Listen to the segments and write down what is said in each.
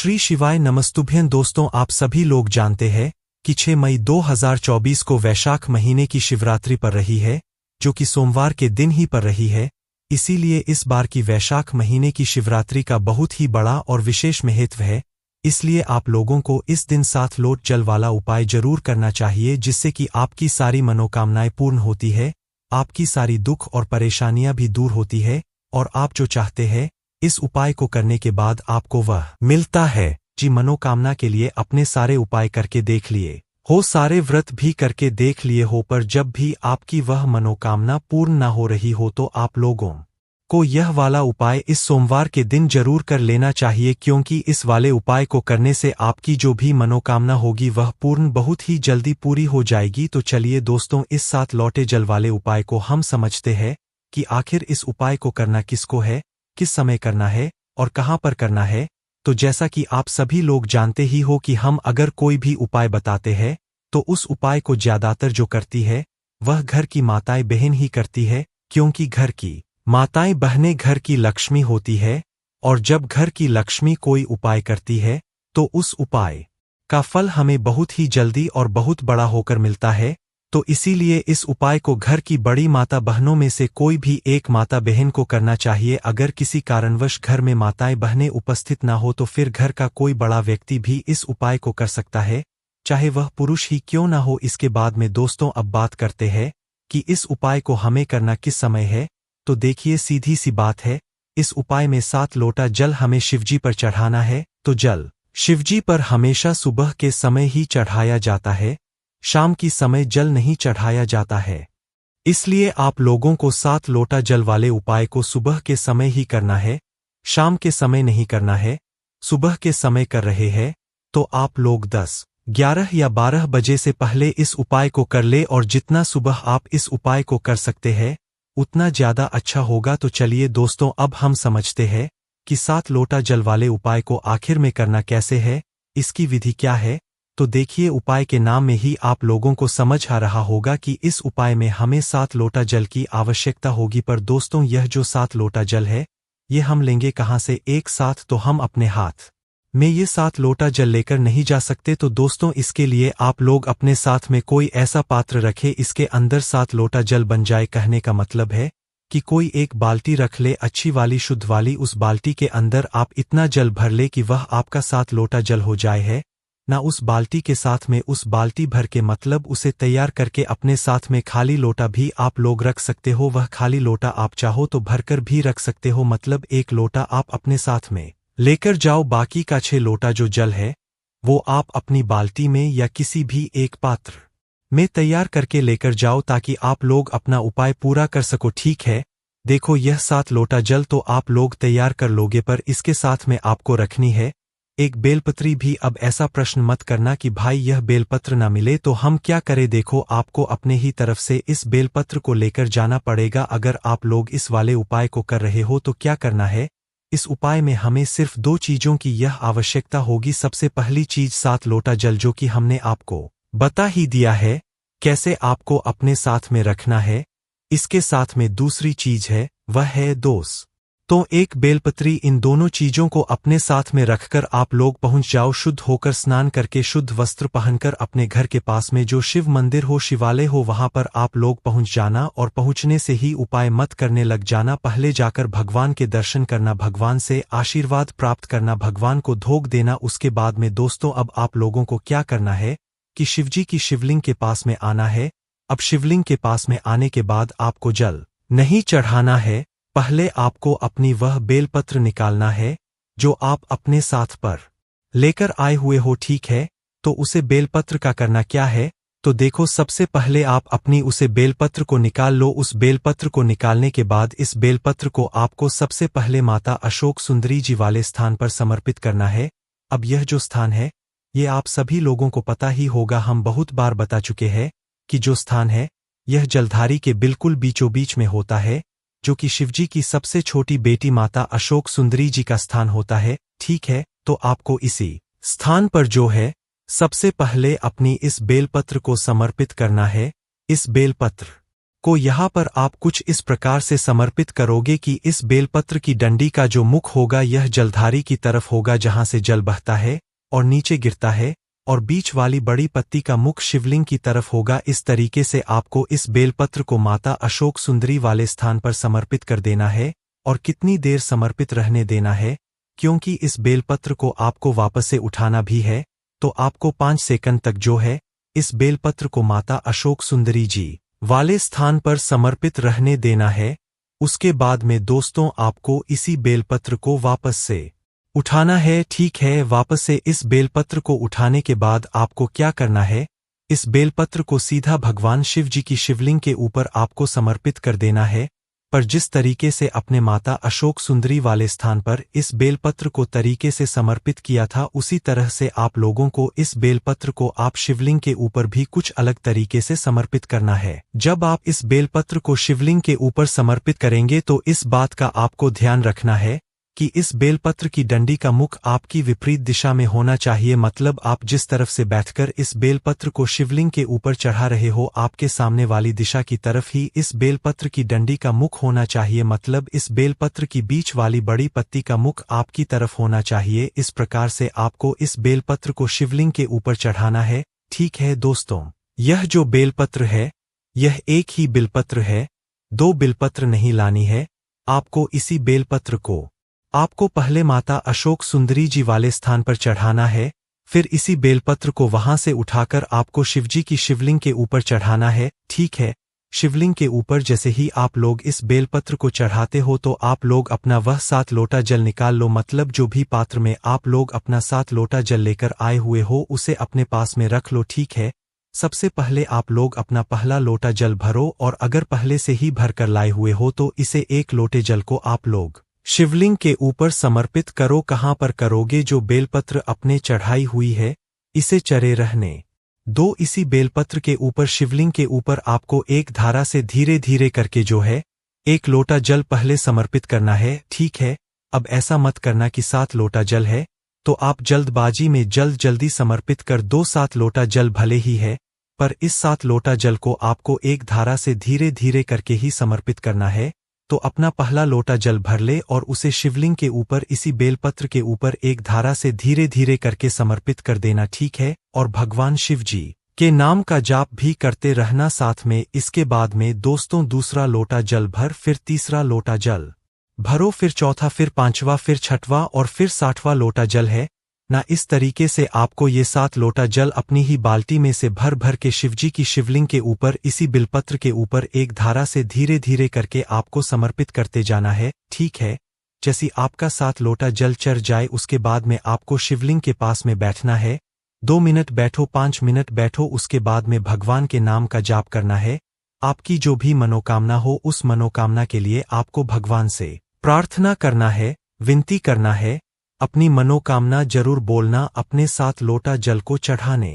श्री शिवाय नमस्तुभ्यं। दोस्तों, आप सभी लोग जानते हैं कि 6 मई 2024 को वैशाख महीने की शिवरात्रि पर रही है, जो कि सोमवार के दिन ही पर रही है। इसीलिए इस बार की वैशाख महीने की शिवरात्रि का बहुत ही बड़ा और विशेष महत्व है। इसलिए आप लोगों को इस दिन 7 लोट जल वाला उपाय जरूर करना चाहिए, जिससे कि आपकी सारी मनोकामनाएं पूर्ण होती है, आपकी सारी दुख और परेशानियां भी दूर होती है, और आप जो चाहते हैं इस उपाय को करने के बाद आपको वह मिलता है। जी, मनोकामना के लिए अपने सारे उपाय करके देख लिए हो, सारे व्रत भी करके देख लिए हो, पर जब भी आपकी वह मनोकामना पूर्ण ना हो रही हो तो आप लोगों को यह वाला उपाय इस सोमवार के दिन जरूर कर लेना चाहिए, क्योंकि इस वाले उपाय को करने से आपकी जो भी मनोकामना होगी वह पूर्ण बहुत ही जल्दी पूरी हो जाएगी। तो चलिए दोस्तों, इस 7 लौटे जल वाले उपाय को हम समझते हैं कि आखिर इस उपाय को करना किसको है, किस समय करना है और कहां पर करना है। तो जैसा कि आप सभी लोग जानते ही हो कि हम अगर कोई भी उपाय बताते हैं तो उस उपाय को ज्यादातर जो करती है वह घर की माताएं बहन ही करती है, क्योंकि घर की माताएं बहनें घर की लक्ष्मी होती है, और जब घर की लक्ष्मी कोई उपाय करती है तो उस उपाय का फल हमें बहुत ही जल्दी और बहुत बड़ा होकर मिलता है। तो इसीलिए इस उपाय को घर की बड़ी माता बहनों में से कोई भी एक माता बहन को करना चाहिए। अगर किसी कारणवश घर में माताएं बहनें उपस्थित ना हो तो फिर घर का कोई बड़ा व्यक्ति भी इस उपाय को कर सकता है, चाहे वह पुरुष ही क्यों ना हो। इसके बाद में दोस्तों अब बात करते हैं कि इस उपाय को हमें करना किस समय है। तो देखिए, सीधी सी बात है, इस उपाय में 7 लोटा जल हमें शिवजी पर चढ़ाना है। तो जल शिवजी पर हमेशा सुबह के समय ही चढ़ाया जाता है, शाम की समय जल नहीं चढ़ाया जाता है। इसलिए आप लोगों को 7 लोटा जल वाले उपाय को सुबह के समय ही करना है, शाम के समय नहीं करना है। सुबह के समय कर रहे हैं तो आप लोग 10, 11 या 12 बजे से पहले इस उपाय को कर ले, और जितना सुबह आप इस उपाय को कर सकते हैं उतना ज्यादा अच्छा होगा। तो चलिए दोस्तों, अब हम समझते हैं कि 7 लोटा जल वाले उपाय को आखिर में करना कैसे है, इसकी विधि क्या है। तो देखिए, उपाय के नाम में ही आप लोगों को समझ आ रहा होगा कि इस उपाय में हमें 7 लोटा जल की आवश्यकता होगी। पर दोस्तों, यह जो 7 लोटा जल है ये हम लेंगे कहाँ से एक साथ? तो हम अपने हाथ में ये 7 लोटा जल लेकर नहीं जा सकते। तो दोस्तों, इसके लिए आप लोग अपने साथ में कोई ऐसा पात्र रखें इसके अंदर 7 लोटा जल बन जाए। कहने का मतलब है कि कोई एक बाल्टी रख ले, अच्छी वाली शुद्ध वाली। उस बाल्टी के अंदर आप इतना जल भर ले कि वह आपका 7 लोटा जल हो जाए है ना। उस बाल्टी के साथ में उस बाल्टी भर के मतलब उसे तैयार करके अपने साथ में खाली लोटा भी आप लोग रख सकते हो। वह खाली लोटा आप चाहो तो भरकर भी रख सकते हो, मतलब एक लोटा आप अपने साथ में लेकर जाओ। बाकी का 6 लोटा जो जल है वो आप अपनी बाल्टी में या किसी भी एक पात्र में तैयार करके लेकर जाओ, ताकि आप लोग अपना उपाय पूरा कर सको। ठीक है, देखो यह 7 लोटा जल तो आप लोग तैयार कर लोगे, पर इसके साथ में आपको रखनी है एक बेलपत्री भी। अब ऐसा प्रश्न मत करना कि भाई यह बेलपत्र ना मिले तो हम क्या करें। देखो, आपको अपने ही तरफ से इस बेलपत्र को लेकर जाना पड़ेगा। अगर आप लोग इस वाले उपाय को कर रहे हो तो क्या करना है, इस उपाय में हमें सिर्फ 2 चीजों की यह आवश्यकता होगी। सबसे पहली चीज 7 लोटा जल, जो कि हमने आपको बता ही दिया है कैसे आपको अपने साथ में रखना है। इसके साथ में दूसरी चीज है वह है दोष। तो एक बेलपत्री, इन दोनों चीजों को अपने साथ में रखकर आप लोग पहुंच जाओ, शुद्ध होकर स्नान करके शुद्ध वस्त्र पहनकर अपने घर के पास में जो शिव मंदिर हो, शिवालय हो, वहां पर आप लोग पहुंच जाना। और पहुंचने से ही उपाय मत करने लग जाना, पहले जाकर भगवान के दर्शन करना, भगवान से आशीर्वाद प्राप्त करना, भगवान को धोख देना। उसके बाद में दोस्तों अब आप लोगों को क्या करना है कि शिवजी की शिवलिंग के पास में आना है। अब शिवलिंग के पास में आने के बाद आपको जल नहीं चढ़ाना है, पहले आपको अपनी वह बेलपत्र निकालना है जो आप अपने साथ पर लेकर आए हुए हो। ठीक है, तो उसे बेलपत्र का करना क्या है। तो देखो, सबसे पहले आप अपनी उसे बेलपत्र को निकाल लो। उस बेलपत्र को निकालने के बाद इस बेलपत्र को आपको सबसे पहले माता अशोक सुंदरी जी वाले स्थान पर समर्पित करना है। अब यह जो स्थान है ये आप सभी लोगों को पता ही होगा, हम बहुत बार बता चुके हैं कि जो स्थान है यह जलधारी के बिल्कुल बीचों बीच में होता है, जो कि शिवजी की सबसे छोटी बेटी माता अशोक सुंदरी जी का स्थान होता है। ठीक है, तो आपको इसी स्थान पर जो है सबसे पहले अपनी इस बेलपत्र को समर्पित करना है। इस बेलपत्र को यहाँ पर आप कुछ इस प्रकार से समर्पित करोगे कि इस बेलपत्र की डंडी का जो मुख होगा यह जलधारी की तरफ होगा जहाँ से जल बहता है और नीचे गिरता है, और बीच वाली बड़ी पत्ती का मुख शिवलिंग की तरफ होगा। इस तरीके से आपको इस बेलपत्र को माता अशोक सुंदरी वाले स्थान पर समर्पित कर देना है। और कितनी देर समर्पित रहने देना है, क्योंकि इस बेलपत्र को आपको वापस से उठाना भी है, तो आपको 5 सेकंड तक जो है इस बेलपत्र को माता अशोक सुंदरी जी वाले स्थान पर समर्पित रहने देना है। उसके बाद में दोस्तों आपको इसी बेलपत्र को वापस से उठाना है। ठीक है, वापस से इस बेलपत्र को उठाने के बाद आपको क्या करना है, इस बेलपत्र को सीधा भगवान शिव जी की शिवलिंग के ऊपर आपको समर्पित कर देना है। पर जिस तरीके से अपने माता अशोक सुंदरी वाले स्थान पर इस बेलपत्र को तरीके से समर्पित किया था, उसी तरह से आप लोगों को इस बेलपत्र को आप शिवलिंग के ऊपर भी कुछ अलग तरीके से समर्पित करना है। जब आप इस बेलपत्र को शिवलिंग के ऊपर समर्पित करेंगे तो इस बात का आपको ध्यान रखना है कि इस बेलपत्र की डंडी का मुख आपकी विपरीत दिशा में होना चाहिए। मतलब आप जिस तरफ से बैठकर इस बेलपत्र को शिवलिंग के ऊपर चढ़ा रहे हो, आपके सामने वाली दिशा की तरफ ही इस बेलपत्र की डंडी का मुख होना चाहिए। मतलब इस बेलपत्र की बीच वाली बड़ी पत्ती का मुख आपकी तरफ होना चाहिए। इस प्रकार से आपको इस बेलपत्र को शिवलिंग के ऊपर चढ़ाना है। ठीक है दोस्तों, यह जो बेलपत्र है यह एक ही बिलपत्र है, 2 बिलपत्र नहीं लानी है। आपको इसी बेलपत्र को आपको पहले माता अशोक सुंदरी जी वाले स्थान पर चढ़ाना है, फिर इसी बेलपत्र को वहां से उठाकर आपको शिवजी की शिवलिंग के ऊपर चढ़ाना है। ठीक है, शिवलिंग के ऊपर जैसे ही आप लोग इस बेलपत्र को चढ़ाते हो तो आप लोग अपना वह 7 लोटा जल निकाल लो। मतलब जो भी पात्र में आप लोग अपना 7 लोटा जल लेकर आए हुए हो उसे अपने पास में रख लो। ठीक है, सबसे पहले आप लोग अपना पहला लोटा जल भरो, और अगर पहले से ही भर कर लाए हुए हो तो इसे 1 लोटे जल को आप लोग शिवलिंग के ऊपर समर्पित करो। कहाँ पर करोगे, जो बेलपत्र अपने चढ़ाई हुई है इसे चरे रहने दो। इसी बेलपत्र के ऊपर शिवलिंग के ऊपर आपको एक धारा से धीरे धीरे करके जो है 1 लोटा जल पहले समर्पित करना है। ठीक है, अब ऐसा मत करना कि 7 लोटा जल है तो आप जल्दबाजी में जल्दी समर्पित कर दो। 7 लोटा जल भले ही है, पर इस 7 लोटा जल को आपको एक धारा से धीरे धीरे करके ही समर्पित करना है। तो अपना पहला लोटा जल भर ले और उसे शिवलिंग के ऊपर इसी बेलपत्र के ऊपर एक धारा से धीरे धीरे करके समर्पित कर देना। ठीक है, और भगवान शिव जी के नाम का जाप भी करते रहना साथ में। इसके बाद में दोस्तों दूसरा लोटा जल भर, फिर तीसरा लोटा जल भरो, फिर चौथा, फिर 5वां, फिर 6वां और फिर 60वां लोटा जल है ना। इस तरीके से आपको ये 7 लोटा जल अपनी ही बाल्टी में से भर भर के शिवजी की शिवलिंग के ऊपर इसी बिलपत्र के ऊपर एक धारा से धीरे धीरे करके आपको समर्पित करते जाना है। ठीक है, जैसे आपका 7 लोटा जल चढ़ जाए उसके बाद में आपको शिवलिंग के पास में बैठना है। 2 मिनट बैठो, 5 मिनट बैठो, उसके बाद में भगवान के नाम का जाप करना है। आपकी जो भी मनोकामना हो उस मनोकामना के लिए आपको भगवान से प्रार्थना करना है, विनती करना है। अपनी मनोकामना जरूर बोलना अपने 7 लोटा जल को चढ़ाने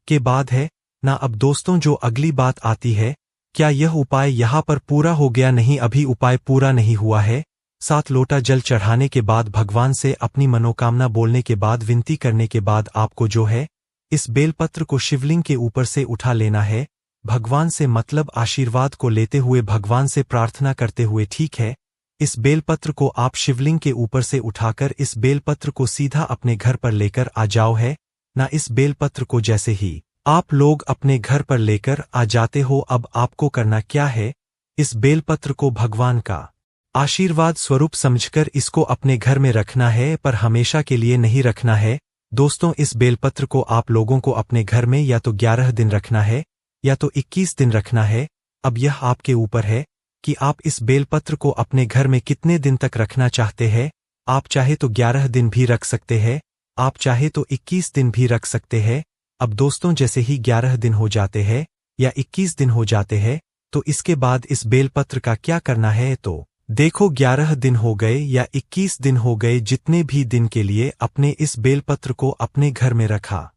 के बाद है ना। अब दोस्तों जो अगली बात आती है, क्या यह उपाय यहाँ पर पूरा हो गया? नहीं, अभी उपाय पूरा नहीं हुआ है। 7 लोटा जल चढ़ाने के बाद भगवान से अपनी मनोकामना बोलने के बाद विनती करने के बाद आपको जो है इस बेलपत्र को शिवलिंग के ऊपर से उठा लेना है। भगवान से मतलब आशीर्वाद को लेते हुए, भगवान से प्रार्थना करते हुए। ठीक है, इस बेलपत्र को आप शिवलिंग के ऊपर से उठाकर इस बेलपत्र को सीधा अपने घर पर लेकर आ जाओ है ना। इस बेलपत्र को जैसे ही आप लोग अपने घर पर लेकर आ जाते हो, अब आपको करना क्या है, इस बेलपत्र को भगवान का आशीर्वाद स्वरूप समझकर इसको अपने घर में रखना है, पर हमेशा के लिए नहीं रखना है। दोस्तों इस बेलपत्र को आप लोगों को अपने घर में या तो 11 दिन रखना है या तो 21 दिन रखना है। अब यह आपके ऊपर है कि आप इस बेलपत्र को अपने घर में कितने दिन तक रखना चाहते हैं। आप चाहे तो 11 दिन भी रख सकते हैं, आप चाहे तो 21 दिन भी रख सकते हैं। अब दोस्तों जैसे ही 11 दिन हो जाते हैं या 21 दिन हो जाते हैं तो इसके बाद इस बेलपत्र का क्या करना है। तो देखो 11 दिन हो गए या 21 दिन हो गए, जितने भी दिन के लिए अपने इस बेलपत्र को अपने घर में रखा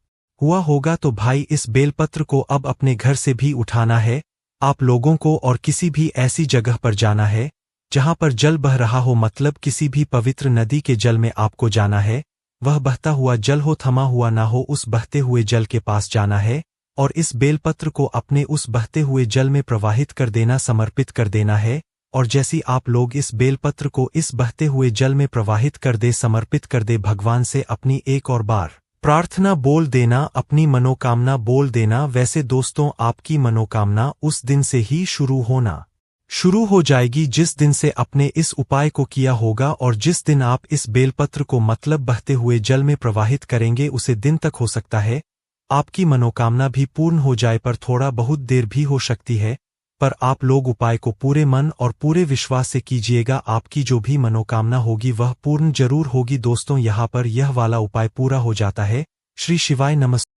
हुआ होगा, तो भाई इस बेलपत्र को अब अपने घर से भी उठाना है आप लोगों को, और किसी भी ऐसी जगह पर जाना है जहां पर जल बह रहा हो। मतलब किसी भी पवित्र नदी के जल में आपको जाना है। वह बहता हुआ जल हो, थमा हुआ ना हो, उस बहते हुए जल के पास जाना है। और इस बेलपत्र को अपने उस बहते हुए जल में प्रवाहित कर देना, समर्पित कर देना है। और जैसी आप लोग इस बेलपत्र को इस बहते हुए जल में प्रवाहित कर दे, समर्पित कर दे, भगवान से अपनी एक और बार प्रार्थना बोल देना, अपनी मनोकामना बोल देना। वैसे दोस्तों, आपकी मनोकामना उस दिन से ही शुरू हो जाएगी जिस दिन से अपने इस उपाय को किया होगा, और जिस दिन आप इस बेलपत्र को मतलब बहते हुए जल में प्रवाहित करेंगे, उसे दिन तक हो सकता है आपकी मनोकामना भी पूर्ण हो जाए, पर थोड़ा बहुत देर भी हो सकती है। पर आप लोग उपाय को पूरे मन और पूरे विश्वास से कीजिएगा, आपकी जो भी मनोकामना होगी वह पूर्ण जरूर होगी। दोस्तों, यहाँ पर यह वाला उपाय पूरा हो जाता है। श्री शिवाय नमस्ते।